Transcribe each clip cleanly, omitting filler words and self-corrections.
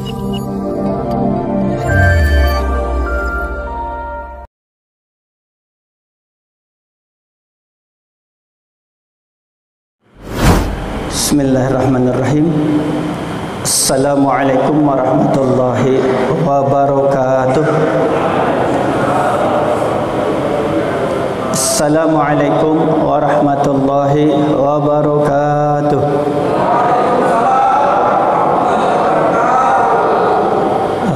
Bismillahirrahmanirrahim. Assalamualaikum warahmatullahi wabarakatuh. Assalamualaikum warahmatullahi wabarakatuh.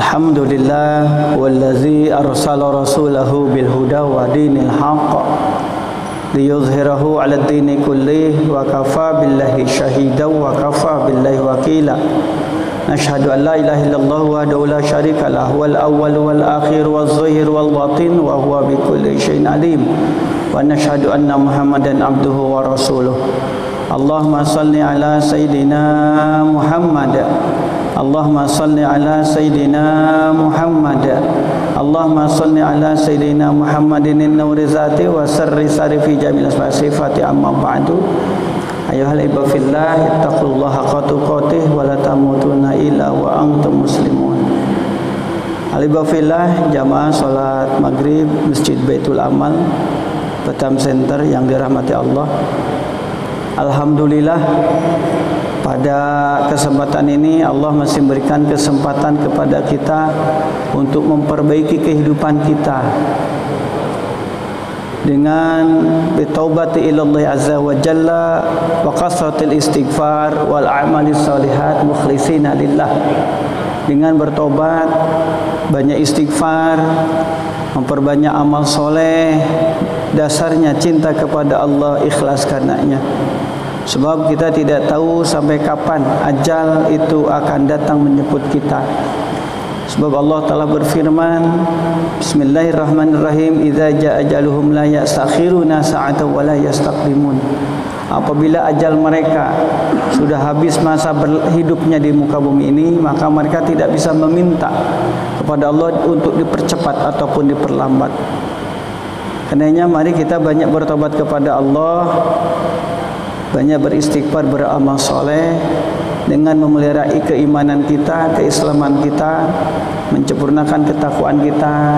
Alhamdulillah wallazi arsala rasulahu bil huda wa dinil haqq liyuzhirahu 'ala ad-dini kullih wa kafa billahi shahidan wa kafa billahi wakila. Nashhadu an la ilaha illallah wahdahu la syarika lah wal awwal wal akhir wal zahir wal batin wa huwa bi kulli syai'in alim. Wa nashhadu anna Muhammadan abduhu wa rasuluh. Allahumma salli ala sayidina Muhammad. Allahumma salli ala sayidina Muhammad. Allahumma salli ala sayidina Muhammadin an-nuri zati wa sirri sarifi jamil sifati amma ba'du. Ayyuhal ibadu fillah ittaqullaha haqqa tuqatih wa la tamutunna illa wa antum muslimun. Al-ibadu fillah, jamaah salat maghrib Masjid Baitul Amal Batam Center yang dirahmati Allah. Alhamdulillah, pada kesempatan ini Allah masih memberikan kesempatan kepada kita untuk memperbaiki kehidupan kita dengan bertaubati ilallah azza wa jalla wa kasratil istighfar wal a'malis shalihat mukhlishina lillah. Dengan bertobat, banyak istighfar, memperbanyak amal soleh, dasarnya cinta kepada Allah, ikhlas karenanya. Sebab kita tidak tahu sampai kapan ajal itu akan datang menjemput kita. Sebab Allah telah berfirman, Bismillahirrahmanirrahim, idza jaa ajaluhum la yastakhiruna sa'atan wa la yastaqdimun. Apabila ajal mereka sudah habis masa hidupnya di muka bumi ini, maka mereka tidak bisa meminta kepada Allah untuk dipercepat ataupun diperlambat. Karenanya mari kita banyak bertobat kepada Allah, banyak beristighfar, beramal soleh, dengan memelihara keimanan kita, keislaman kita, menyempurnakan ketakwaan kita,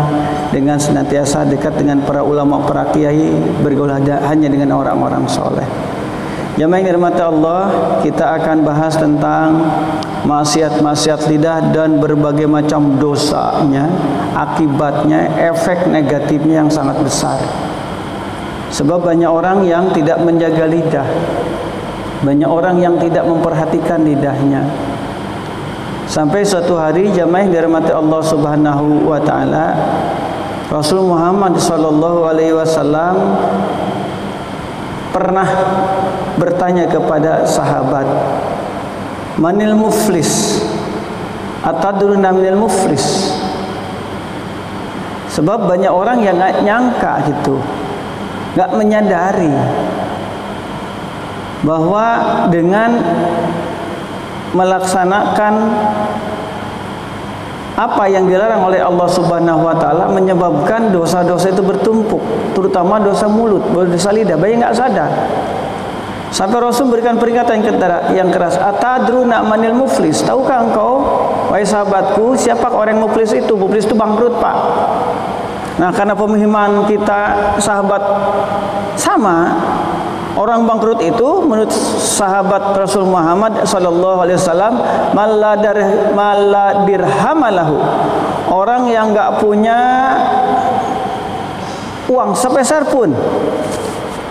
dengan senantiasa dekat dengan para ulama, para kiai, bergaul hanya dengan orang-orang soleh. Jamaah yang dirahmati Allah, kita akan bahas tentang maksiat-maksiat lidah dan berbagai macam dosanya, akibatnya, efek negatifnya yang sangat besar. Sebab banyak orang yang tidak menjaga lidah, banyak orang yang tidak memperhatikan lidahnya. Sampai suatu hari, jamaah yang dirahmati Allah Subhanahu wa taala, Rasul Muhammad sallallahu alaihi wasallam pernah bertanya kepada sahabat, "Manil muflis? Atadruna minal muflis?" Sebab banyak orang yang enggak nyangka gitu, enggak menyadari bahwa dengan melaksanakan apa yang dilarang oleh Allah Subhanahu wa taala menyebabkan dosa-dosa itu bertumpuk, terutama dosa mulut, dosa lidah. Banyak enggak sadar. Sampai Rasul berikan peringatan yang keras, "Atadruna manil muflis?" Tahukah engkau, wahai sahabatku, siapa orang muflis itu? Muflis itu bangkrut, Pak. Nah, karena pemahaman kita sahabat sama, orang bangkrut itu menurut sahabat Rasul Muhammad sallallahu alaihi wasallam malla dirhamalahu, orang yang enggak punya uang sepeser pun,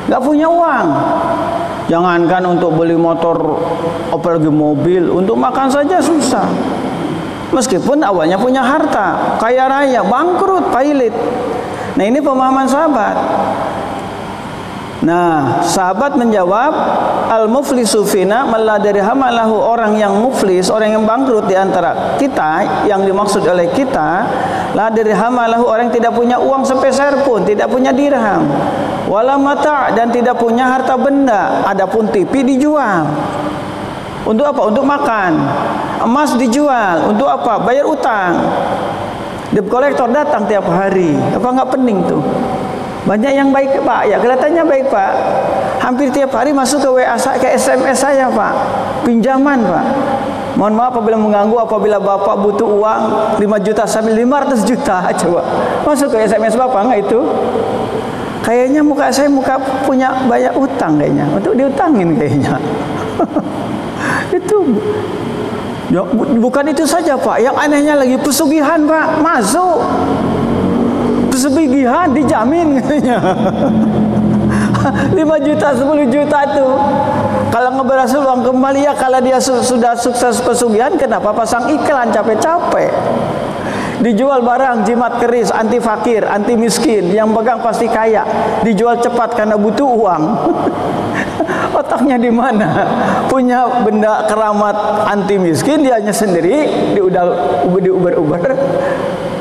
enggak punya uang. Jangankan untuk beli motor, apalagi mobil, untuk makan saja susah. Meskipun awalnya punya harta, kaya raya, bangkrut, pailit. Nah, ini pemahaman sahabat. Nah, sahabat menjawab, al-muflisu fina man la dirhama lahu, orang yang muflis, orang yang bangkrut di antara kita, yang dimaksud oleh kita, la dirhama lahu, orang yang tidak punya uang sepeser pun, tidak punya dirham, wala mata', dan tidak punya harta benda. Adapun TV dijual. Untuk apa? Untuk makan. Emas dijual. Untuk apa? Bayar utang. Debt collector datang tiap hari. Apa enggak pening tuh? Banyak yang baik, Pak. Ya, kelihatannya baik, Pak. Hampir tiap hari masuk ke WA, ke SMS saya, Pak. Pinjaman, Pak. Mohon maaf apabila mengganggu, apabila Bapak butuh uang 5 juta sampai 500 juta. Coba masuk ke SMS Bapak nggak itu? Kayaknya muka saya punya banyak utang kayaknya, untuk diutangin kayaknya. Itu ya, bukan itu saja Pak, yang anehnya lagi pesugihan Pak, masuk pesugihan dijamin katanya. 5 juta 10 juta tuh kalau ngeberhasil uang kembali. Ya kalau dia sudah sukses pesugihan, kenapa pasang iklan capek-capek? Dijual barang jimat keris, anti fakir, anti miskin, yang pegang pasti kaya, dijual cepat karena butuh uang. Otaknya di mana? Punya benda keramat anti miskin, dia hanya sendiri di Uber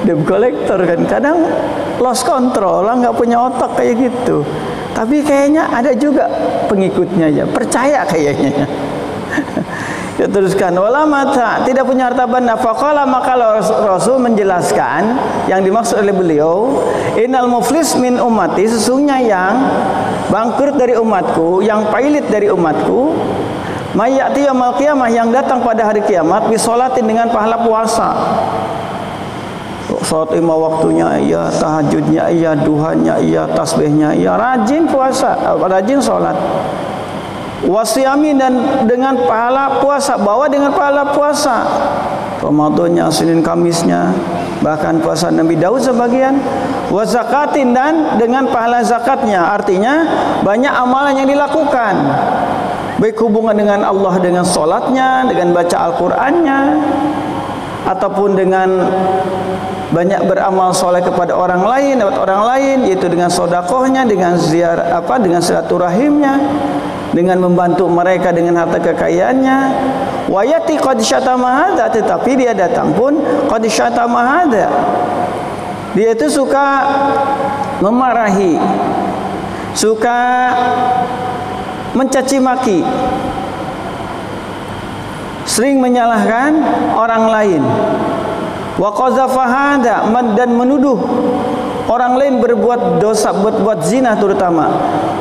debt collector kan. Kadang lost control lah, nggak punya otak kayak gitu. Tapi kayaknya ada juga pengikutnya ya, percaya kayaknya. Dia teruskan, wala mata, tidak punya harta benda. Faqala, maka Rasul menjelaskan yang dimaksud oleh beliau, innal muflis min ummati, sesungguhnya yang bangkrut dari umatku, yang pailit dari umatku, mayati yaumil qiyamah, yang datang pada hari kiamat, bisolatin, dengan pahala puasa. Salat 5 waktunya iya, tahajudnya iya, duhanya iya, tasbihnya iya, rajin puasa, rajin salat. Wasyami, dan dengan pahala puasa, bawa dengan pahala puasa. Ramadannya, Senin Kamisnya, bahkan puasa Nabi Daud sebagian. Wa zakatin, dan dengan pahala zakatnya. Artinya banyak amalan yang dilakukan, baik hubungan dengan Allah dengan salatnya, dengan baca Al-Qur'annya, ataupun dengan banyak beramal soleh kepada orang lain, dapat orang lain, yaitu dengan sodakohnya, dengan ziarah dengan silaturahimnya, dengan membantu mereka dengan harta kekayaannya. Wayati qad syatama hadza, tetapi dia datang pun qad syatama hadza, dia itu suka memarahi, suka mencaci maki, sering menyalahkan orang lain. Wa qazafa hadza, dan menuduh orang lain berbuat dosa, berbuat zina terutama.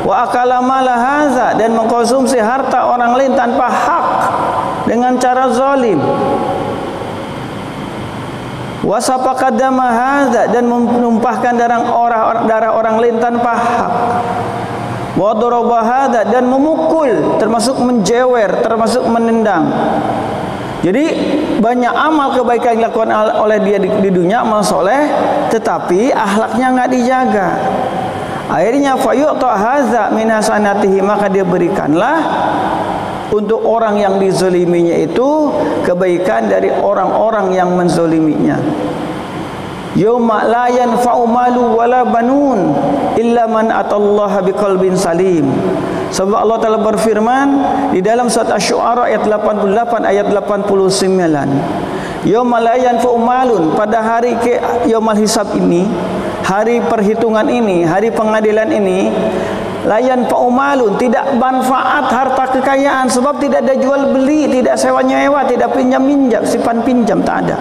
Wa akala mala hadza, dan mengkonsumsi harta orang lain tanpa hak dengan cara zalim. Wa safaka dama hadza, dan menumpahkan darah orang lain tanpa hak. Wa daraba hadza, dan memukul, termasuk menjewer, termasuk menendang. Jadi banyak amal kebaikan yang dilakukan oleh dia di dunia, amal soleh, tetapi akhlaknya nggak dijaga. Akhirnya fayu'ta hadza min hasanatihi, maka dia berikanlah untuk orang yang dizaliminya itu kebaikan dari orang-orang yang menzaliminya. Yauma la yanfa'u malu wala banun illa man atallaha biqalbin salim. Sebab Allah Ta'ala berfirman di dalam surat Asy-Syu'ara ayat 88 ayat 89, yauma la yanfa'u malun, pada hari yaumul hisab ini, hari perhitungan ini, hari pengadilan ini, la yanfa'u malun, tidak manfaat harta kekayaan, sebab tidak ada jual beli, tidak sewa nyewa, tidak pinjam minjam, simpan pinjam, tak ada.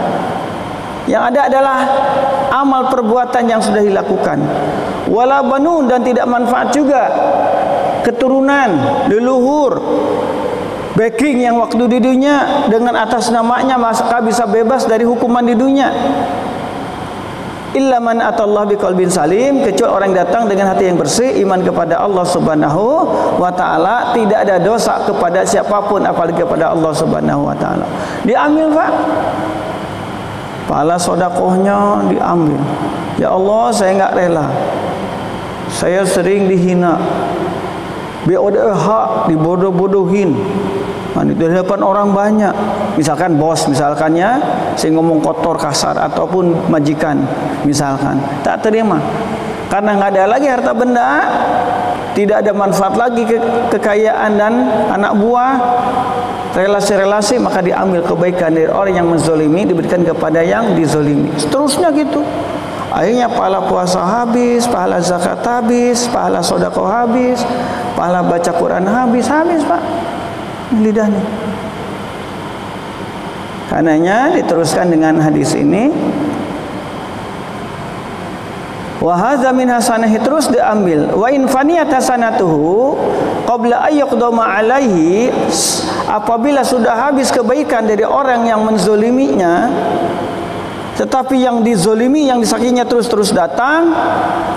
Yang ada adalah amal perbuatan yang sudah dilakukan. Wala banun, dan tidak manfaat juga keturunan, leluhur, backing yang waktu di dunia dengan atas namanya maka bisa bebas dari hukuman di dunia. Illa man atallaha biqalbin salim, kecuali orang yang datang dengan hati yang bersih, iman kepada Allah Subhanahu wa taala, tidak ada dosa kepada siapapun apalagi kepada Allah Subhanahu wa taala. Diambil Pak, pahala sedekahnya diambil. Ya Allah, saya enggak rela, saya sering dihina, BODH dibodoh-bodohin, di hadapan orang banyak. Misalkan bos, misalkannya saya ngomong kotor, kasar, ataupun majikan, misalkan tak terima, karena nggak ada lagi harta benda, tidak ada manfaat lagi kekayaan dan anak buah, relasi-relasi, maka diambil kebaikan dari orang yang menzolimi, diberikan kepada yang dizolimi. Seterusnya gitu. Akhirnya pahala puasa habis, pahala zakat habis, pahala sedekah habis, pahala baca Quran habis Pak, lidahnya. Karenanya diteruskan dengan hadis ini, wa hadza min hasanahi, terus diambil. Wa in faniyat hasanatuhu qabla ay yaqdama alaihi, apabila sudah habis kebaikan dari orang yang menzoliminya, tetapi yang dizolimi, yang disakinya terus datang,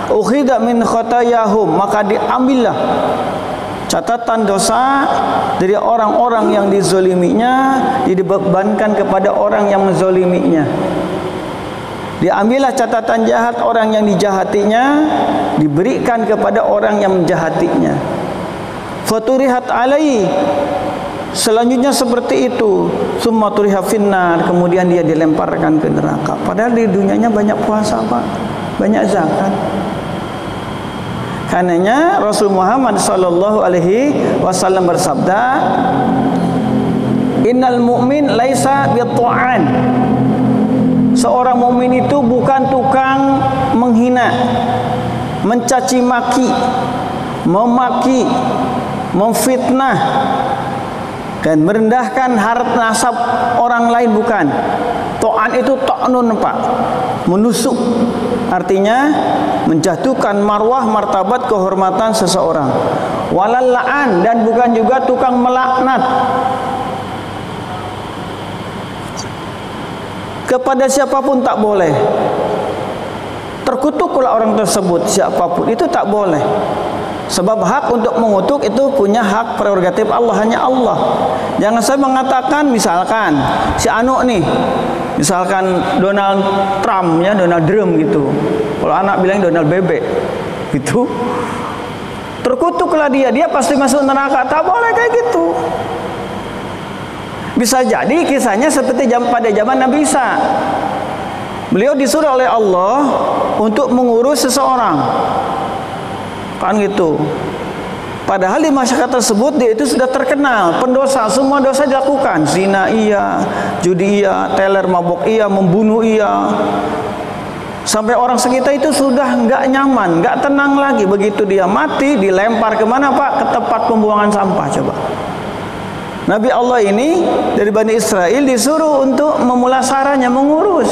ukhidha min khatayahum, maka diambillah catatan dosa dari orang-orang yang dizoliminya, dibebankan kepada orang yang menzoliminya. Diambillah catatan jahat orang yang dijahatinya, diberikan kepada orang yang menjahatinya. Faturihat alaihi, selanjutnya seperti itu, summa turiha finnar, kemudian dia dilemparkan ke neraka. Padahal di dunianya banyak puasa Pak, banyak zakat. Karenanya Rasul Muhammad sallallahu alaihi wasallam bersabda, innal mu'min laisa bitta'an. Seorang mukmin itu bukan tukang menghina, mencaci maki, memaki, memfitnah dan merendahkan harta nasab orang lain, bukan. Ta'an itu ta'nun Pak, menusuk. Artinya menjatuhkan marwah, martabat, kehormatan seseorang. Walal la'an, dan bukan juga tukang melaknat. Kepada siapapun tak boleh. Terkutuklah orang tersebut, siapapun itu tak boleh. Sebab hak untuk mengutuk itu punya hak prerogatif Allah, hanya Allah. Jangan saya mengatakan misalkan si Anu nih, misalkan Donald Trump ya, Donald Drum gitu. Kalau anak bilang Donald Bebek gitu. Terkutuklah dia pasti masuk neraka. Tak boleh kayak gitu. Bisa jadi kisahnya seperti pada zaman Nabi Isa. Beliau disuruh oleh Allah untuk mengurus seseorang, kan gitu. Padahal di masyarakat tersebut dia itu sudah terkenal pendosa, semua dosa dilakukan, zina iya, judi iya, teler mabok iya, membunuh iya. Sampai orang sekitar itu sudah nggak nyaman, nggak tenang lagi. Begitu dia mati, dilempar kemana Pak? Ke tempat pembuangan sampah. Coba. Nabi Allah ini dari Bani Israel disuruh untuk memulasaranya, mengurus,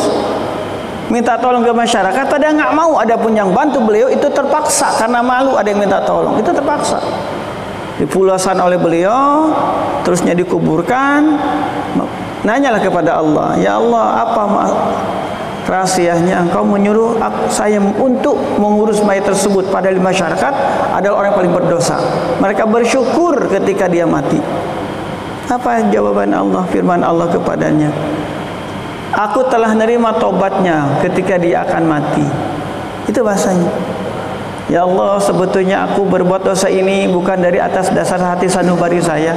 minta tolong ke masyarakat. Ada nggak mau, ada pun yang bantu beliau itu terpaksa karena malu ada yang minta tolong, itu terpaksa. Dipulasan oleh beliau, terusnya dikuburkan. Nanyalah kepada Allah, ya Allah, apa rahasianya Engkau menyuruh saya untuk mengurus mayat tersebut, padahal di masyarakat adalah orang yang paling berdosa. Mereka bersyukur ketika dia mati. Apa jawaban Allah, firman Allah kepadanya? Aku telah nerima tobatnya ketika dia akan mati. Itu bahasanya. Ya Allah, sebetulnya aku berbuat dosa ini bukan dari atas dasar hati sanubari saya.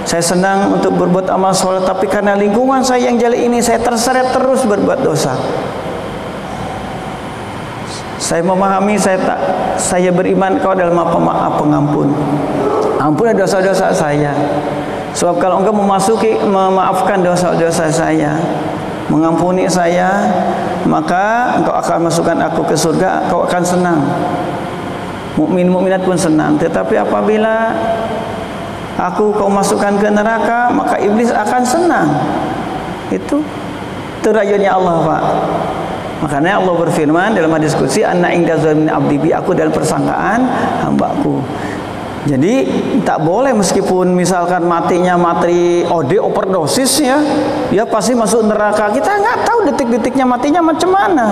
Saya senang untuk berbuat amal soleh, tapi karena lingkungan saya yang jelek ini, saya terseret terus berbuat dosa. Saya memahami, saya beriman Kau adalah Maha Pemaaf Pengampun. Ampuni dosa-dosa saya. Sebab kalau Engkau memaafkan dosa-dosa saya, mengampuni saya, maka Engkau akan masukkan aku ke surga, Kau akan senang. Mukmin-mukminat pun senang. Tetapi apabila Kau masukkan ke neraka, maka iblis akan senang. Itu rayuannya Allah Pak. Makanya Allah berfirman dalam hadis qudsi, anna inda dzanni abdi bi, aku dalam persangkaan hambaku. Jadi tak boleh, meskipun misalkan matinya mati overdosis ya, dia pasti masuk neraka. Kita nggak tahu detik-detiknya matinya macam mana.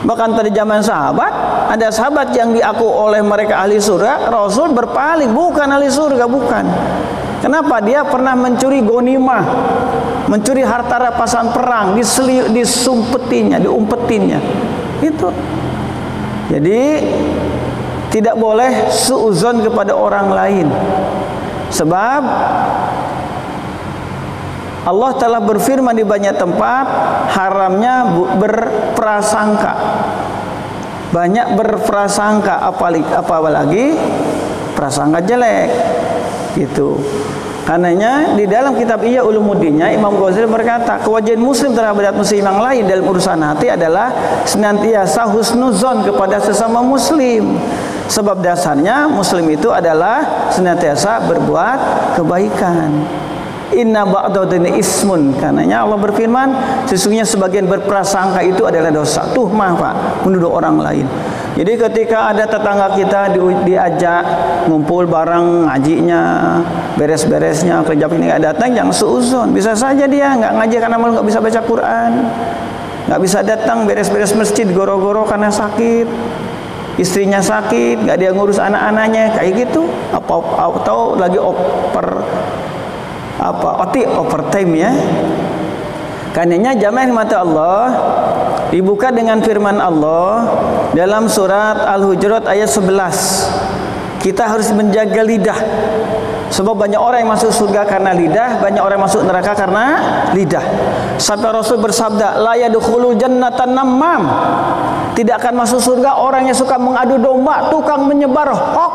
Bahkan pada zaman sahabat, ada sahabat yang diaku oleh mereka ahli surga, Rasul berpaling, bukan ahli surga, bukan. Kenapa? Dia pernah mencuri ghanimah, mencuri harta rampasan perang, disumpetinya, diumpetinnya. Itu. Jadi tidak boleh suuzon kepada orang lain. Sebab Allah telah berfirman di banyak tempat, haramnya berprasangka. Banyak berprasangka, apalagi prasangka jelek. Gitu. Karenanya di dalam kitab Ihya Ulumuddinnya Imam Ghazali berkata, kewajiban muslim terhadap muslim yang lain dalam urusan hati adalah senantiasa husnuzon kepada sesama muslim. Sebab dasarnya muslim itu adalah senantiasa berbuat kebaikan. Inna ba'dadzni ismun. Karenanya Allah berfirman, sesungguhnya sebagian berprasangka itu adalah dosa. Tuhmah, Pak, menuduh orang lain. Jadi ketika ada tetangga kita diajak ngumpul bareng ngajinya, beres-beresnya, kerja ini nggak datang, jangan suuzon. Bisa saja dia nggak ngaji karena malu nggak bisa baca Quran, nggak bisa datang beres-beres masjid goro-goro karena sakit, istrinya sakit, nggak dia ngurus anak-anaknya, kayak gitu. Atau lagi overtime ya. Karenanya jamaah mata Allah dibuka dengan firman Allah dalam surat Al-Hujurat ayat 11. Kita harus menjaga lidah. Sebab banyak orang yang masuk surga karena lidah, banyak orang yang masuk neraka karena lidah. Sampai Rasul bersabda, la yadkhulul jannatan nammam. Tidak akan masuk surga orang yang suka mengadu domba, tukang menyebar hoax,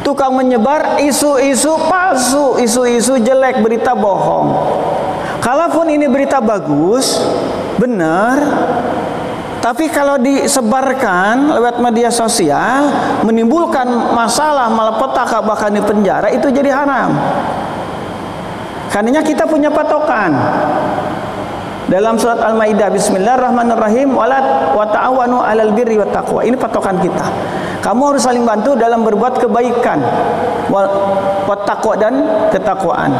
tukang menyebar isu-isu palsu, isu-isu jelek, berita bohong. Kalaupun ini berita bagus, benar, tapi kalau disebarkan lewat media sosial menimbulkan masalah, malapetaka, bahkan di penjara, itu jadi haram. Karenanya kita punya patokan. Dalam surat Al-Maidah, Bismillahirrahmanirrahim, wa ta'awanu 'alal birri wat taqwa. Ini patokan kita. Kamu harus saling bantu dalam berbuat kebaikan, wat taqwa, dan ketakwaan.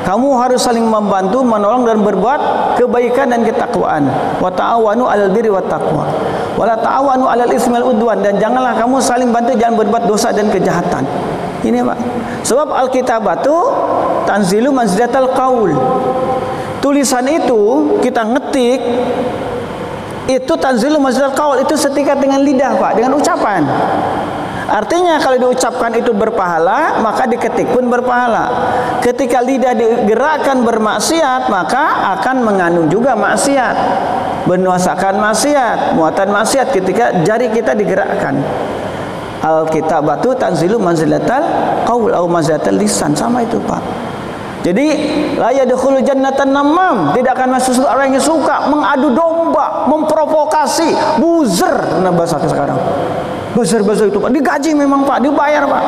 Kamu harus saling membantu, menolong dan berbuat kebaikan dan ketakwaan. Wa ta'awanu 'alal birri wat taqwa. Wa la ta'awanu 'alal itsmi wal udwan, dan janganlah kamu saling bantu jangan berbuat dosa dan kejahatan. Ini, Pak. Sebab Alkitabatu tanzilu manzilatal qaul. Tulisan itu kita ngetik, itu tanzilu manzilatal qaul, itu setingkat dengan lidah, Pak, dengan ucapan. Artinya kalau diucapkan itu berpahala, maka diketik pun berpahala. Ketika lidah digerakkan bermaksiat, maka akan mengandung juga maksiat, menuasakan maksiat, muatan maksiat ketika jari kita digerakkan. Alkitabatu tanzilu manzilatal qaul atau manzilatal lisan, sama itu, Pak. Jadi la yadkhulu jannatan namam, tidak akan masuk surga orang yang suka mengadu domba, memprovokasi, buzzer, nah bahasa sekarang. Buzzer-buzzer itu, Pak, digaji memang, Pak, dibayar, Pak.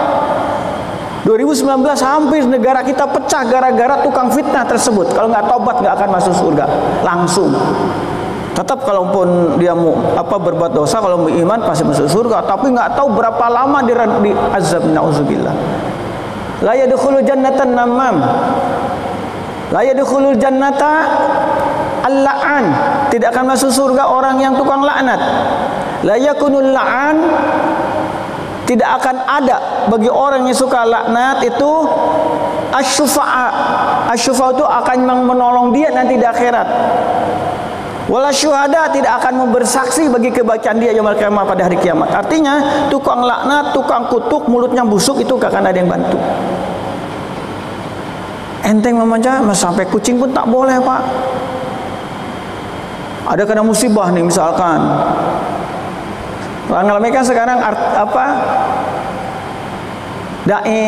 2019 hampir negara kita pecah gara-gara tukang fitnah tersebut. Kalau nggak tobat nggak akan masuk surga langsung. Tetap kalaupun dia mau berbuat dosa, kalau mau iman pasti masuk surga, tapi nggak tahu berapa lama di azab, nauzubillah. La yadkhulul jannatan namam, la yadkhulul jannata al-la'an, tidak akan masuk surga orang yang tukang laknat. La yakunul la'an, tidak akan ada bagi orang yang suka laknat itu asy-syufa'a. Asy-syufa'a itu akan menolong dia nanti di akhirat. Wala syuhada, tidak akan bersaksi bagi kebaikan dia yaumul qiyamah, pada hari kiamat. Artinya tukang laknat, tukang kutuk, mulutnya busuk, itu gak akan ada yang bantu. Enteng memanja, sampai kucing pun tak boleh, Pak. Ada kena musibah nih misalkan. Orang kan sekarang dai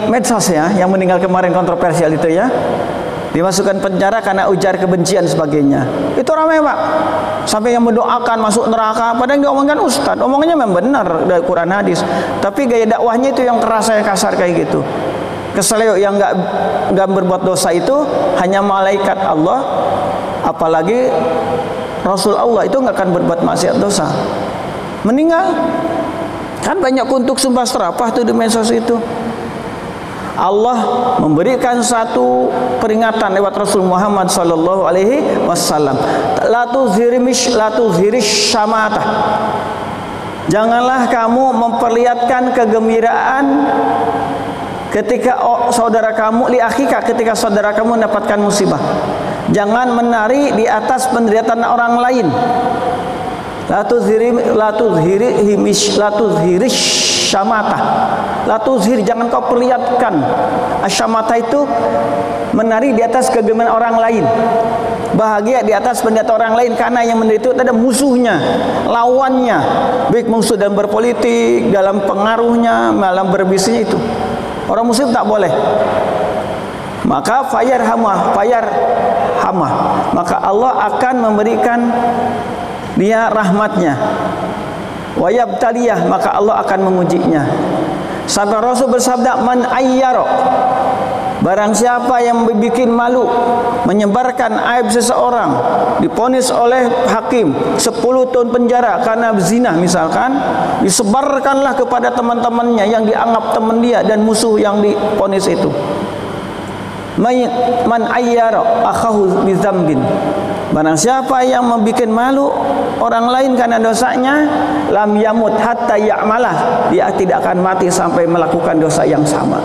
medsos ya, yang meninggal kemarin kontroversial itu ya, dimasukkan penjara karena ujar kebencian sebagainya. Itu ramai, Pak. Sampai yang mendoakan masuk neraka, padahal yang diomongkan ustaz, omongannya memang benar dari Quran hadis, tapi gaya dakwahnya itu yang terasa yang kasar kayak gitu. Keseleo yang enggak berbuat dosa itu hanya malaikat Allah, apalagi Rasul Allah itu enggak akan berbuat maksiat dosa. Meninggal. Kan banyak untuk sumpah serapah tuh di medsos itu. Allah memberikan satu peringatan lewat Rasul Muhammad sallallahu alaihi wasallam. La tuzhirish syamatah. Janganlah kamu memperlihatkan kegembiraan ketika saudara kamu ketika saudara kamu mendapatkan musibah. Jangan menari di atas penderitaan orang lain. La tuzhirish syamatah. La tuzhir, jangan kau perlihatkan. Asyamata itu menari di atas kegembiraan orang lain, bahagia di atas penderitaan orang lain, karena yang menderita itu ada musuhnya, lawannya, baik musuh dalam berpolitik, dalam pengaruhnya, dalam berbisnis itu. Orang muslim tak boleh. Maka fayarhamah, maka Allah akan memberikan dia rahmatnya. Wa yabtaliyah, maka Allah akan mengujinya. Sampai Rasul bersabda, man ayyara, Barang siapa yang membuat malu, menyebarkan aib seseorang, diponis oleh hakim 10 tahun penjara karena zina misalkan, disebarkanlah kepada teman-temannya yang dianggap teman dia dan musuh yang diponis itu. Man ayyara akhahu bizambin. Barang siapa yang membuat malu orang lain karena dosanya, lam yamut hatta ya'malah, dia tidak akan mati sampai melakukan dosa yang sama.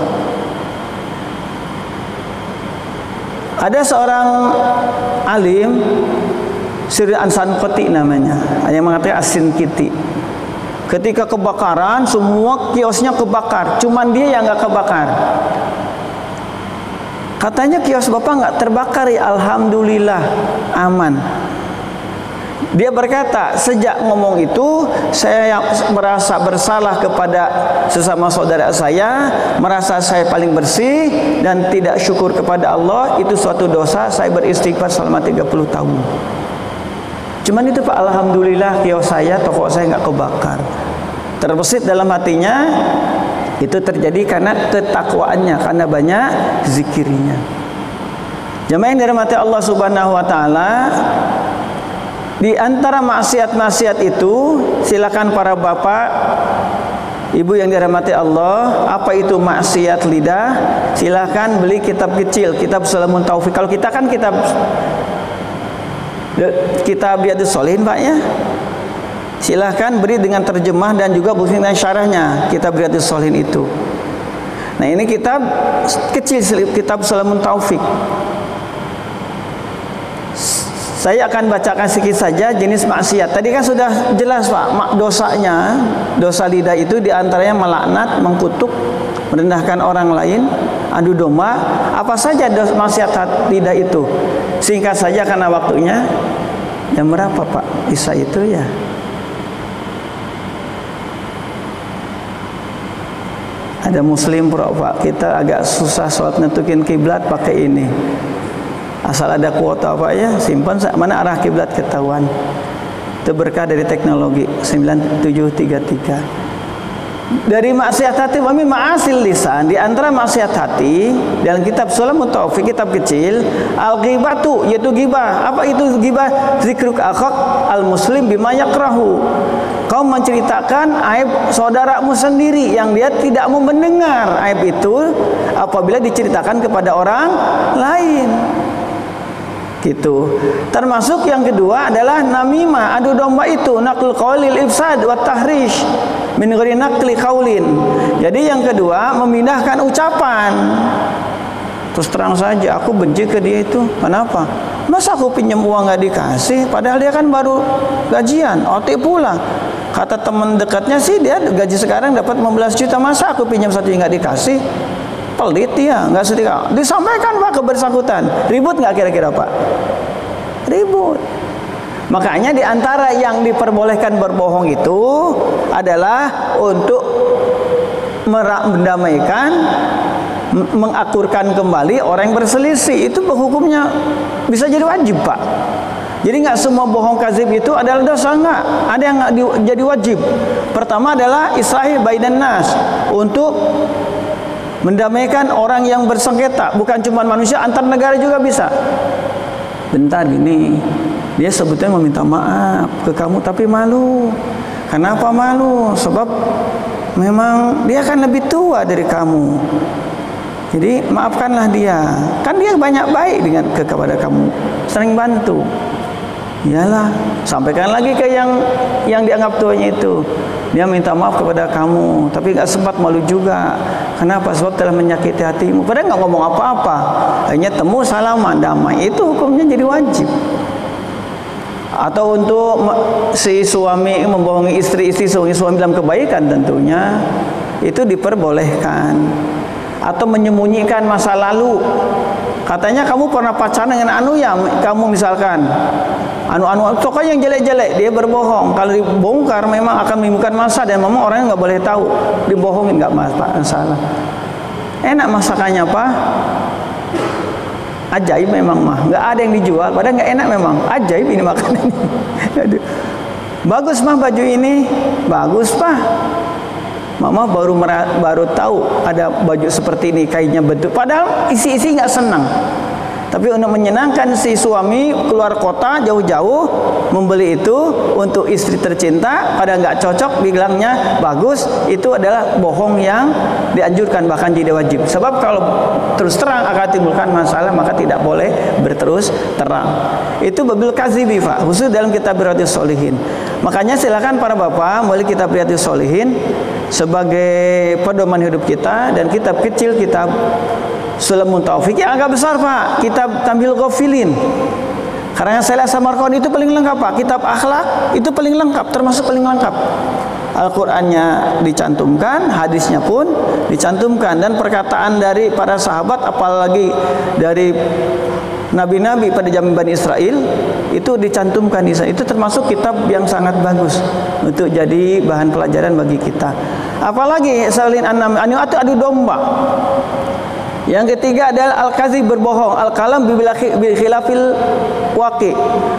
Ada seorang alim, Sri Ansankoti namanya, yang mengatakan Asinkiti. Ketika kebakaran, semua kiosnya kebakar, cuman dia yang nggak kebakar. Katanya kios bapak nggak terbakar ya, alhamdulillah, aman. Dia berkata, sejak ngomong itu saya merasa bersalah kepada sesama saudara saya, merasa saya paling bersih dan tidak syukur kepada Allah. Itu suatu dosa, saya beristighfar selama 30 tahun. Cuman itu Pak, alhamdulillah kios saya, toko saya nggak kebakar. Terbesit dalam hatinya, itu terjadi karena ketakwaannya, karena banyak zikirnya. Jemaah yang dirahmati Allah Subhanahu wa taala, di antara maksiat-maksiat itu, silakan para bapak, ibu yang dirahmati Allah, apa itu maksiat lidah? Silakan beli kitab kecil, kitab Salamun Taufik. Kalau kita kan kitab Riyadhus Shalihin Pak ya. Silakan beri dengan terjemah dan juga buku dengan syarahnya, kitab Riyadhus Shalihin itu. Nah, ini kitab kecil, kitab Salamun Taufik. Saya akan bacakan sedikit saja jenis maksiat. Tadi kan sudah jelas Pak, dosanya, dosa lidah itu diantaranya melaknat, mengkutuk, merendahkan orang lain, adu domba. Apa saja dosa maksiat lidah itu? Singkat saja karena waktunya. Jam berapa Pak Isa itu ya? Ada muslim Pak, kita agak susah sholat nentukin kiblat pakai ini. Asal ada kuota Pak ya, simpan mana arah kiblat ketahuan. Itu berkah dari teknologi 9733. Dari maksiat hati, wa min ma'asil lisan, di antara maksiat hati dalam kitab Salamun Taufik, kitab kecil, al-ghibatu, yaitu ghibah. Apa itu ghibah? Zikruk akhak al-muslim bima yakrahu. Kau menceritakan aib saudaramu sendiri yang dia tidak mau mendengar aib itu apabila diceritakan kepada orang lain. Gitu. Termasuk yang kedua adalah namimah, adu domba itu, naql qaulil ifsad wa tahrish min ghairi naqli qaulin. Jadi yang kedua memindahkan ucapan. Terus terang saja aku benci ke dia itu. Kenapa? Masa aku pinjam uang nggak dikasih, padahal dia kan baru gajian, OT pula. Kata teman dekatnya sih dia gaji sekarang dapat 15 juta, masa aku pinjam 1 juta nggak dikasih? Pelit dia, nggak setia. Disampaikan Pak ke bersangkutan. Ribut nggak kira-kira Pak? Ribut. Makanya di antara yang diperbolehkan berbohong itu adalah untuk mendamaikan, mengakurkan kembali orang yang berselisih. Itu hukumnya bisa jadi wajib Pak. Jadi nggak semua bohong kadzib itu adalah dosa, nggak. Ada yang jadi wajib. Pertama adalah islahi bainan nas, untuk mendamaikan orang yang bersengketa, bukan cuma manusia, antar negara juga bisa. Bentar gini, dia sebetulnya meminta maaf ke kamu tapi malu. Kenapa malu? Sebab memang dia kan lebih tua dari kamu. Jadi maafkanlah dia. Kan dia banyak baik kepada kamu, sering bantu. Iyalah, sampaikan lagi ke yang dianggap tuanya itu. Dia minta maaf kepada kamu, tapi gak sempat, malu juga. Kenapa? Sebab telah menyakiti hatimu. Padahal gak ngomong apa-apa, hanya temu, salaman, damai. Itu hukumnya jadi wajib. Atau untuk si suami membohongi istri suami dalam kebaikan, tentunya itu diperbolehkan. Atau menyembunyikan masa lalu. Katanya kamu pernah pacaran dengan anu ya, kamu misalkan pokoknya yang jelek-jelek, dia berbohong. Kalau dibongkar memang akan menimbulkan masalah dan memang orangnya nggak boleh tahu. Dibohongin nggak masalah. Enak masakannya apa? Ajaib memang mah, nggak ada yang dijual, padahal nggak enak memang. Ajaib ini makanan ini. Bagus mah baju ini, bagus Pak. Mama baru tahu ada baju seperti ini, kainnya bentuk. Padahal isi-isi nggak senang. Tapi untuk menyenangkan si suami keluar kota jauh-jauh membeli itu untuk istri tercinta, pada nggak cocok, bilangnya bagus, itu adalah bohong yang dianjurkan, bahkan tidak wajib. Sebab kalau terus terang akan timbulkan masalah, maka tidak boleh berterus terang. Itu babil kazibi, Pak, khusus dalam kitab Riyadhus Shalihin. Makanya silakan para bapak mulai kitab Riyadhus Shalihin sebagai pedoman hidup kita, dan kitab kecil kitab Sulamun Taufik yang agak besar, Pak, kitab Tambil Ghafilin. Karena saya lihat Samarqandi itu paling lengkap, Pak. Kitab akhlak itu paling lengkap, termasuk paling lengkap. Al-Qur'annya dicantumkan, hadisnya pun dicantumkan, dan perkataan dari para sahabat, apalagi dari nabi-nabi pada zaman Bani Israel itu dicantumkan di sana. Itu termasuk kitab yang sangat bagus untuk jadi bahan pelajaran bagi kita. Apalagi selain adu domba. Yang ketiga adalah al-kazib, berbohong, al-kalam bil khilafil waqi.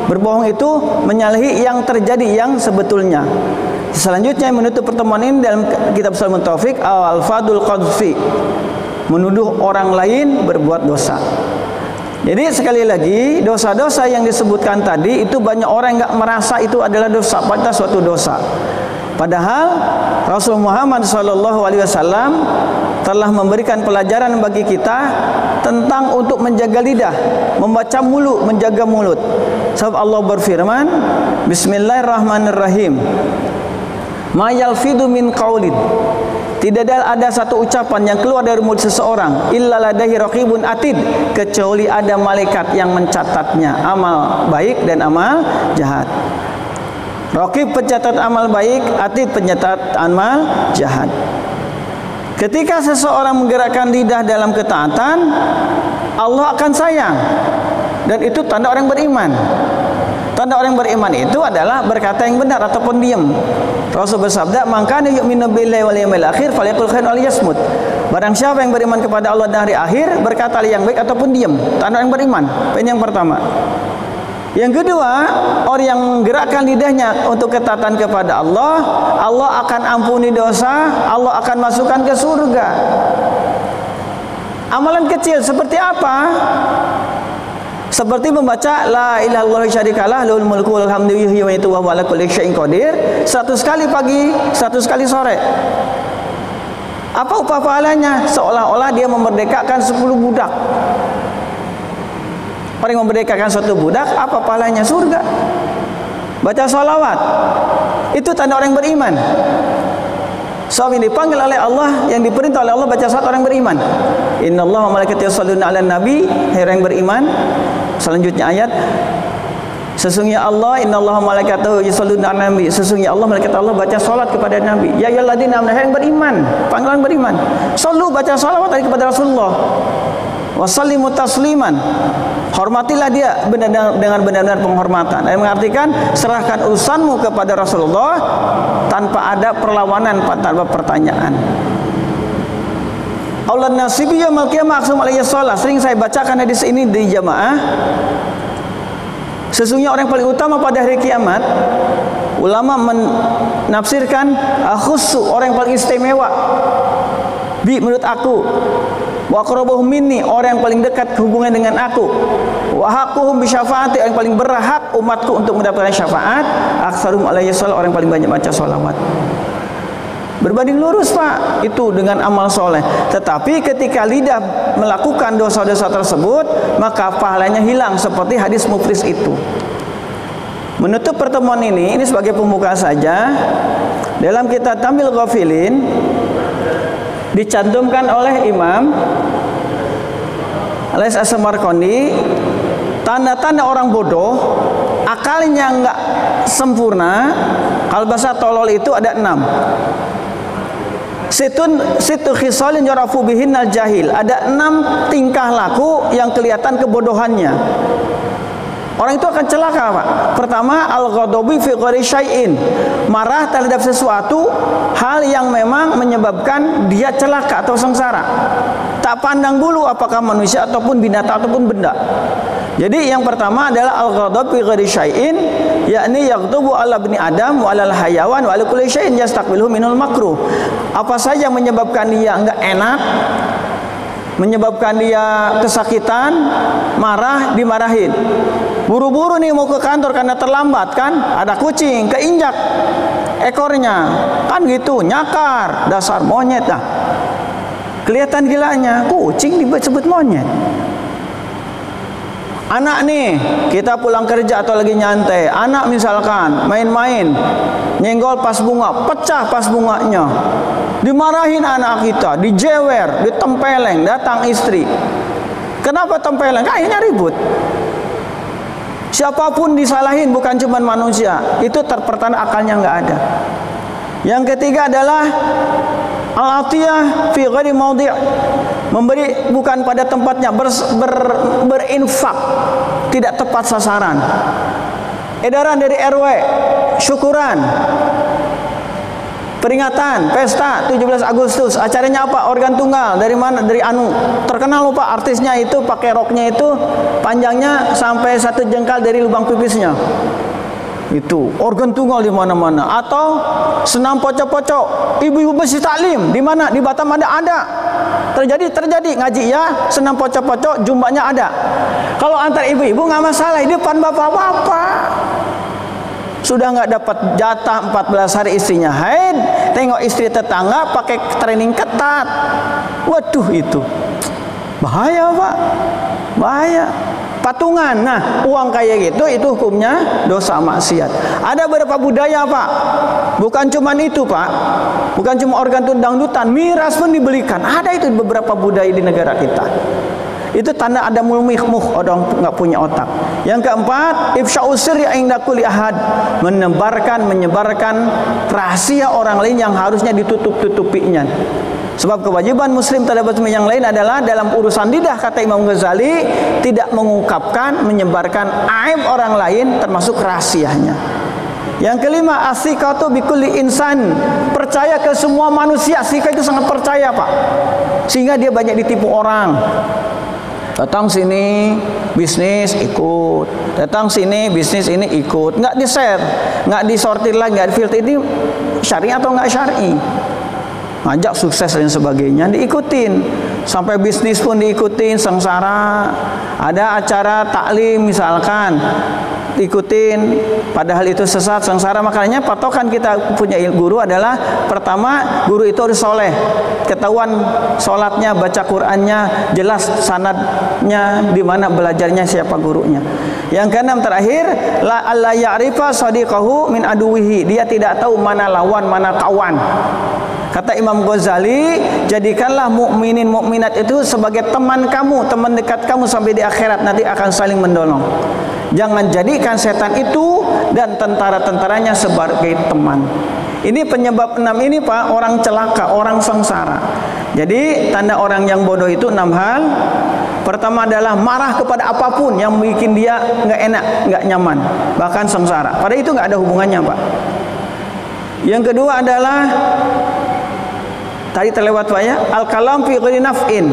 Berbohong itu menyalahi yang terjadi, yang sebetulnya. Selanjutnya menutup pertemuan ini dalam kitab Sulamun Taufik al-fadul qadfi, menuduh orang lain berbuat dosa. Jadi sekali lagi, dosa-dosa yang disebutkan tadi itu banyak orang yang enggak merasa itu adalah dosa, padahal suatu dosa. Padahal Rasul Muhammad SAW telah memberikan pelajaran bagi kita tentang untuk menjaga lidah, membaca mulut, menjaga mulut. Sebab Allah berfirman, Bismillahirrahmanirrahim. Ma yalfidu min qaulin. Tidak ada satu ucapan yang keluar dari mulut seseorang illa ladaihi raqibun atid, kecuali ada malaikat yang mencatatnya, amal baik dan amal jahat. Raqib pencatat amal baik, atid pencatat amal jahat. Ketika seseorang menggerakkan lidah dalam ketaatan, Allah akan sayang, dan itu tanda orang beriman. Tanda orang beriman itu adalah berkata yang benar ataupun diam. Rasul bersabda, "Man kana yu'minu billahi wal yawmil akhir falyaqul khairan aw liyasmut." Barang siapa yang beriman kepada Allah dan hari akhir, berkata yang baik ataupun diam. Tanda orang beriman. Ini yang pertama. Yang kedua, orang yang menggerakkan lidahnya untuk ketaatan kepada Allah, Allah akan ampuni dosa, Allah akan masukkan ke surga. Amalan kecil seperti apa? Seperti membaca la ilaha illallah syarikalah lahul mulku wal hamdu yuhyi wa yumiitu wa huwa ala kulli syai'in qadir 100 kali pagi, 100 kali sore. Apa upah pahalanya? Seolah-olah dia memerdekakan 10 budak. Orang yang memerdekakan suatu budak, apa pahalanya? Surga. Baca salawat, itu tanda orang beriman. Sebab ini dipanggil oleh Allah, yang diperintah oleh Allah baca salat orang beriman. Innallaha wa malaikatahu yusholluna 'alan nabi, hai orang yang beriman. Selanjutnya ayat, sesungguhnya Allah, innallaha wa malaikatahu yusholluna 'alan nabi, sesungguhnya Allah, malaikat Allah baca salat kepada nabi. Ya ayyuhalladzina amanu, hai yang beriman, panggilan beriman. Sallu, baca salawat kepada Rasulullah. Wa sallimu tasliman, hormatilah dia dengan benar-benar penghormatan. Yang mengartikan serahkan urusanmu kepada Rasulullah tanpa ada perlawanan, tanpa pertanyaan. Allah nasibi yaumil qiyamah aqsam alayhi shalah. Sering saya bacakan hadis ini di jamaah. Sesungguhnya orang paling utama pada hari kiamat, ulama menafsirkan khussu, orang yang paling istimewa. Menurut aku, wa aqrabuhum minni, orang yang paling dekat hubungan dengan aku, wa haqquhum bi syafaati, yang paling berhak umatku untuk mendapatkan syafaat, aktsarum alayhi shalah, orang yang paling banyak baca salawat. Berbanding lurus, Pak, itu dengan amal soleh. Tetapi ketika lidah melakukan dosa-dosa tersebut, maka pahalanya hilang, seperti hadis muflis itu. Menutup pertemuan ini sebagai pembuka saja, dalam kitab Tambil Ghafilin dicantumkan oleh Imam As-Samarqandi tanda-tanda orang bodoh, akalnya enggak sempurna. Kalau bahasa tolol itu ada 6. Situ khisalin yarafu bihinnal jahil, ada 6 tingkah laku yang kelihatan kebodohannya. Orang itu akan celaka, Pak. Pertama, al-ghadabi fi ghairi syai'in, marah terhadap sesuatu hal yang memang menyebabkan dia celaka atau sengsara. Tak pandang bulu apakah manusia ataupun binatang ataupun benda. Jadi yang pertama adalah al-ghadab fi ghairi syai'in, yakni yaghdabu ala bani Adam wa alal hayawan wa ala kulli syai'in yastaqbiluhu minal makruh. Apa saja yang menyebabkan dia enggak enak, menyebabkan dia kesakitan, marah, dimarahin. Buru-buru nih mau ke kantor karena terlambat kan, ada kucing keinjak ekornya, kan gitu, nyakar, dasar monyet dah. Kelihatan gilanya, kucing disebut monyet. Anak nih, kita pulang kerja atau lagi nyantai, anak misalkan main-main, nyenggol pas bunga, pecah pas bunganya, dimarahin anak kita, dijewer, ditempeleng, datang istri. Kenapa tempeleng? Akhirnya ribut. Siapapun disalahin, bukan cuma manusia, itu terpertanda akalnya nggak ada. Yang ketiga adalah al-atiyah fi ghairi maudhi', memberi bukan pada tempatnya, berinfak tidak tepat sasaran. Edaran dari RW, syukuran, peringatan, pesta 17 Agustus, acaranya apa? Organ tunggal, dari mana? Dari anu, terkenal lupa artisnya itu pakai roknya itu panjangnya sampai 1 jengkal dari lubang pipisnya. Itu organ tunggal di mana-mana. Atau senam pocok-pocok, ibu-ibu besi taklim di mana? Di Batam ada. Terjadi ngaji ya, senam pocok-pocok, jumbanya ada. Kalau antar ibu-ibu nggak masalah, di depan bapak-bapak sudah nggak dapat jatah 14 hari istrinya haid, tengok istri tetangga pakai training ketat. Waduh, itu bahaya Pak, bahaya. Patungan, nah uang kayak gitu itu hukumnya dosa maksiat. Ada beberapa budaya Pak, bukan cuma itu Pak, bukan cuma organ dangdutan, miras pun dibelikan. Ada itu beberapa budaya di negara kita. Itu tanda ada mulmihmuh, orang nggak punya otak. Yang keempat, ifsya'us sirri 'inda kulli ahad, menyebarkan rahasia orang lain yang harusnya ditutup-tutupinya. Sebab kewajiban muslim terhadap yang lain adalah dalam urusan lidah, kata Imam Ghazali, tidak mengungkapkan, menyebarkan aib orang lain termasuk rahasianya. Yang kelima, as-siqatu bikulli insan, percaya ke semua manusia. Sika itu sangat percaya Pak, sehingga dia banyak ditipu orang. Datang sini bisnis ikut, datang sini bisnis ini ikut, nggak di-share, nggak disortir lagi, nggak di-filter, ini syar'i atau nggak syar'i. Ngajak sukses dan sebagainya diikutin, sampai bisnis pun diikutin, sengsara. Ada acara taklim misalkan ikutin, padahal itu sesat, sengsara. Makanya patokan kita punya guru adalah pertama, guru itu harus soleh, ketahuan sholatnya, baca Qur'annya, jelas sanadnya, di mana belajarnya, siapa gurunya. Yang keenam terakhir, la alla ya'rifa sadiqahu min aduwihi, dia tidak tahu mana lawan, mana kawan. Kata Imam Ghazali, jadikanlah mukminin mukminat itu sebagai teman kamu, teman dekat kamu sampai di akhirat, nanti akan saling menolong. Jangan jadikan setan itu dan tentara-tentaranya sebagai teman. Ini penyebab 6 ini Pak, orang celaka, orang sengsara. Jadi tanda orang yang bodoh itu 6 hal. Pertama adalah marah kepada apapun yang bikin dia nggak enak, nggak nyaman, bahkan sengsara. Padahal itu nggak ada hubungannya Pak. Yang kedua adalah tadi terlewat Pak ya, al-kalam fi ghairi naf'in,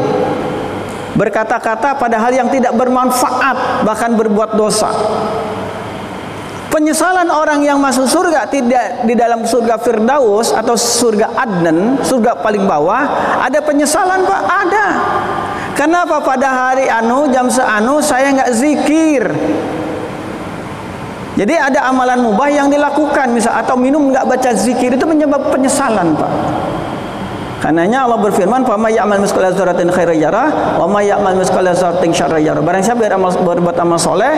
berkata-kata pada hal yang tidak bermanfaat, bahkan berbuat dosa. Penyesalan orang yang masuk surga tidak di dalam surga Firdaus atau surga Adnan, surga paling bawah, ada penyesalan Pak, ada. Kenapa pada hari jam seanu saya nggak zikir? Jadi ada amalan mubah yang dilakukan, misal atau minum nggak baca zikir, itu menyebabkan penyesalan Pak. Karenanya Allah berfirman, "Fa may ya'mal mithqala dzarratin khairan yarah, wa may ya'mal mithqala dzarratin syarran yarah." Barang siapa berbuat amal soleh,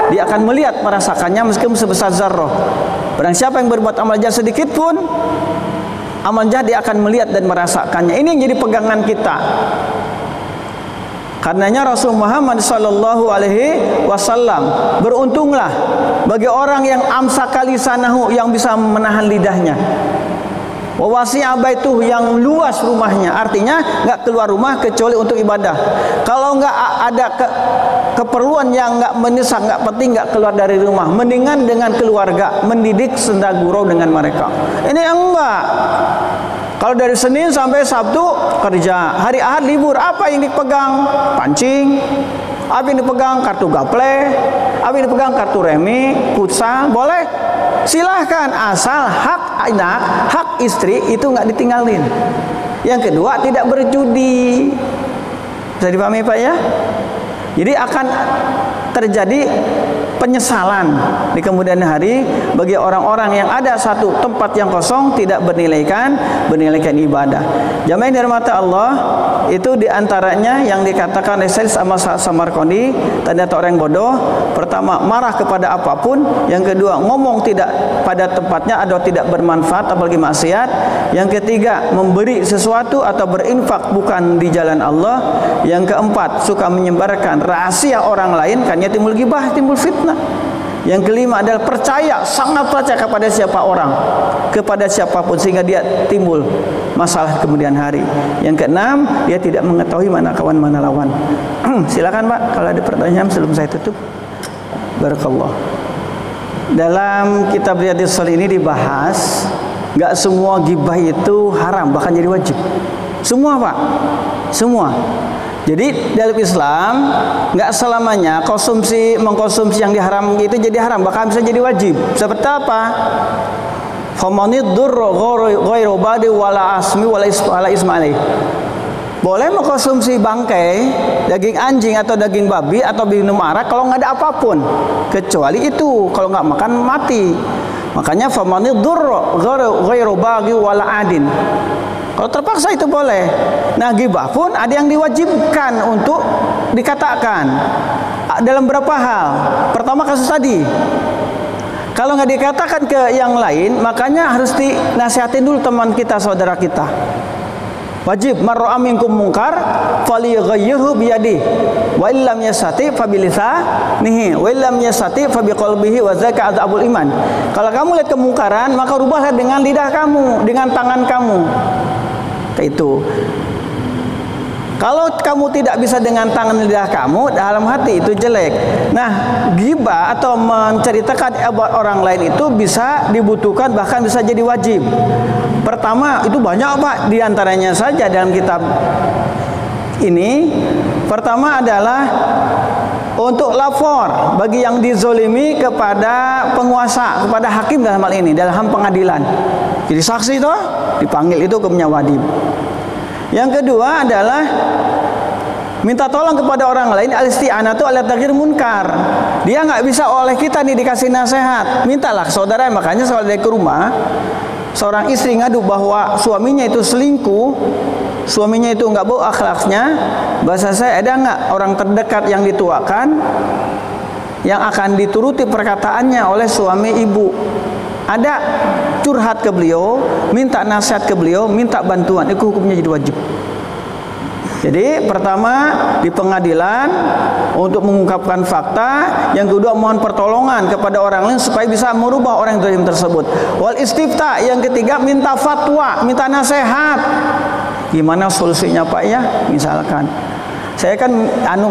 dia akan melihat, merasakannya meskipun sebesar zarrah. Barang siapa yang berbuat amal jahat sedikit pun, amal jahat dia akan melihat dan merasakannya. Ini yang jadi pegangan kita. Karenanya Rasul Muhammad sallallahu alaihi wasallam, beruntunglah bagi orang yang amsaka lisanahu, yang bisa menahan lidahnya. Wa wasi'a baituh, yang luas rumahnya, artinya enggak keluar rumah kecuali untuk ibadah. Kalau enggak ada keperluan yang enggak mendesak, enggak penting, enggak keluar dari rumah, mendingan dengan keluarga, mendidik senda gurau dengan mereka. Ini enggak. Kalau dari Senin sampai Sabtu kerja, hari Ahad libur, apa yang dipegang? Pancing, Abi dipegang kartu gaple, abi dipegang kartu remi, futsal, boleh. Silahkan, asal hak anak, hak istri itu nggak ditinggalin. Yang kedua, tidak berjudi. Bisa dipahami Pak ya? Jadi akan terjadi penyesalan di kemudian hari bagi orang-orang yang ada satu tempat yang kosong tidak bernilaikan ibadah. Jamaah yang dirahmati Allah, itu diantaranya yang dikatakan oleh Syekh Ahmad Samarqandi, tanda orang bodoh. Pertama, marah kepada apapun. Yang kedua, ngomong tidak pada tempatnya atau tidak bermanfaat apalagi maksiat. Yang ketiga, memberi sesuatu atau berinfak bukan di jalan Allah. Yang keempat, suka menyebarkan rahasia orang lain, karena timbul ghibah, timbul fitnah. Yang kelima adalah percaya, sangat percaya kepada kepada siapapun sehingga dia timbul masalah kemudian hari. Yang keenam, dia tidak mengetahui mana kawan mana lawan. Silakan Pak, kalau ada pertanyaan sebelum saya tutup. Barakallah. Dalam kitab Riyadhus Shalihin ini dibahas, nggak semua ghibah itu haram, bahkan jadi wajib. Semua Pak, semua. Jadi dalam Islam nggak selamanya mengkonsumsi yang diharam itu jadi haram, bahkan bisa jadi wajib. Seperti apa? Famanid durra ghairu badi wala asmi wala ismaili. Boleh mengkonsumsi bangkai, daging anjing atau daging babi atau minum arak kalau nggak ada apapun, kecuali itu. Kalau nggak makan mati. Makanya famanid durra ghairu badi wala adin. Kalau terpaksa itu boleh. Nah, ghibah pun ada yang diwajibkan untuk dikatakan dalam berapa hal. Pertama, kasus tadi, kalau nggak dikatakan ke yang lain, makanya harus dinasihatin dulu teman kita, saudara kita. Wajib mar'a minkum munkar falyughayyirhu biyadihi wa illam yastati fa bilisanihi wa illam yastati fa biqalbihi wa zaka adzabul iman. Kalau kamu lihat kemungkaran, maka rubahlah dengan lidah kamu, dengan tangan kamu. Kayak itu. Kalau kamu tidak bisa dengan tangan lidah kamu, dalam hati itu jelek. Nah, ghibah atau menceritakan orang lain itu bisa dibutuhkan, bahkan bisa jadi wajib. Pertama, itu banyak Pak, diantaranya saja dalam kitab ini. Pertama adalah untuk lapor bagi yang dizolimi kepada penguasa, kepada hakim dalam hal ini, dalam pengadilan. Jadi saksi itu dipanggil, itu hukumnya wajib. Yang kedua adalah minta tolong kepada orang lain, al-isti'anatu ala taghyir munkar. Dia nggak bisa oleh kita nih dikasih nasihat, mintalah saudara. Makanya kalau dari ke rumah, seorang istri ngadu bahwa suaminya itu selingkuh, suaminya itu nggak bawa akhlaknya, bahasa saya, ada nggak orang terdekat yang dituakan yang akan dituruti perkataannya oleh suami ibu? Ada, curhat ke beliau, minta nasihat ke beliau, minta bantuan, itu hukumnya jadi wajib. Jadi pertama di pengadilan untuk mengungkapkan fakta, yang kedua mohon pertolongan kepada orang lain supaya bisa merubah orang zalim tersebut. Wal istifta, yang ketiga minta fatwa, minta nasihat. Gimana solusinya Pak ya? Misalkan saya kan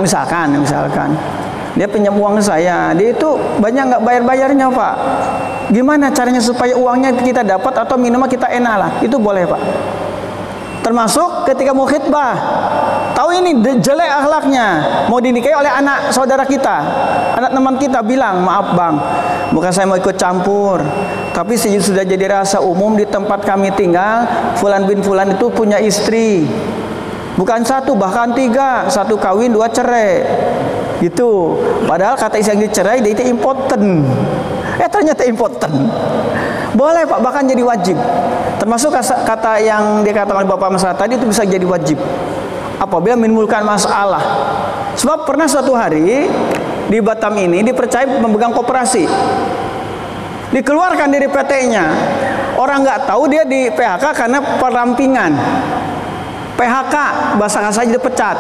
misalkan dia pinjam uang saya, dia itu banyak nggak bayarnya Pak. Gimana caranya supaya uangnya kita dapat atau minimal kita enak lah? Itu boleh Pak. Termasuk ketika mau khitbah, tahu ini jelek akhlaknya, mau dinikahi oleh anak saudara kita, anak teman kita, bilang maaf bang, bukan saya mau ikut campur, tapi sudah jadi rahasia umum di tempat kami tinggal, fulan bin fulan itu punya istri, bukan satu bahkan tiga, satu kawin dua cerai, gitu. Padahal kata istri yang dicerai dia itu impoten. Ternyata impoten. Boleh Pak, bahkan jadi wajib. Termasuk kata yang dikatakan oleh Bapak masalah tadi itu bisa jadi wajib apabila menimbulkan masalah. Sebab pernah suatu hari di Batam ini dipercaya memegang koperasi, dikeluarkan dari PT-nya. Orang nggak tahu dia di PHK karena perampingan. PHK, bahasa kasar saja dipecat.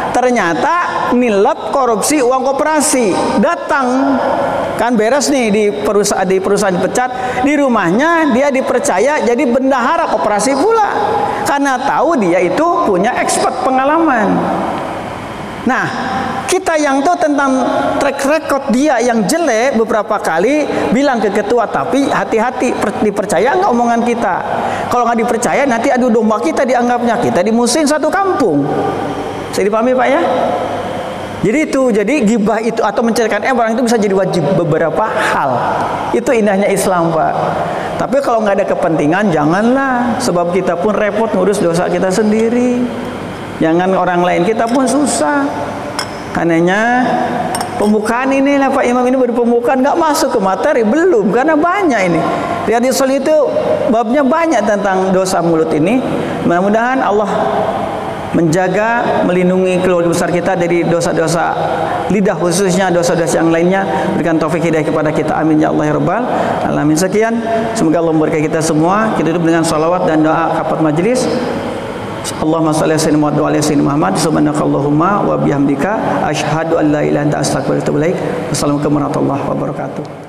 Ternyata nilep korupsi uang koperasi. Datang, kan beres nih di perusahaan dipecat, di rumahnya dia dipercaya jadi bendahara koperasi pula. Karena tahu dia itu punya expert pengalaman. Nah, kita yang tahu tentang track record dia yang jelek beberapa kali bilang ke ketua, tapi hati-hati, dipercaya nggak omongan kita. Kalau nggak dipercaya nanti adu domba kita dianggapnya, kita dimusuhin satu kampung. Saya dipahami Pak ya? Jadi gibah itu atau menceritakan orang itu bisa jadi wajib beberapa hal. Itu indahnya Islam, Pak. Tapi kalau nggak ada kepentingan, janganlah. Sebab kita pun repot ngurus dosa kita sendiri. Jangan orang lain, kita pun susah. Karenanya pembukaan ini lah Pak Imam, ini baru pembukaan, nggak masuk ke materi, belum, karena banyak ini. Riyadhus Shalihin itu babnya banyak tentang dosa mulut ini. Mudah-mudahan Allah menjaga, melindungi keluarga besar kita dari dosa-dosa lidah, khususnya dosa-dosa yang lainnya. Berikan taufik hidayah kepada kita, amin ya Allah ya rabbal alamin. Sekian, semoga Allah memberkahi kita semua. Kita hidup dengan salawat dan doa kapat majlis. Allahumma shalli ala sayyidina Muhammad wa ala sayyidina Muhammad. Subhanakallahumma wa bihamdika asyhadu an la ilaha illa anta astaghfiruka wa atubu ilaik. Wassalamualaikum warahmatullahi wabarakatuh.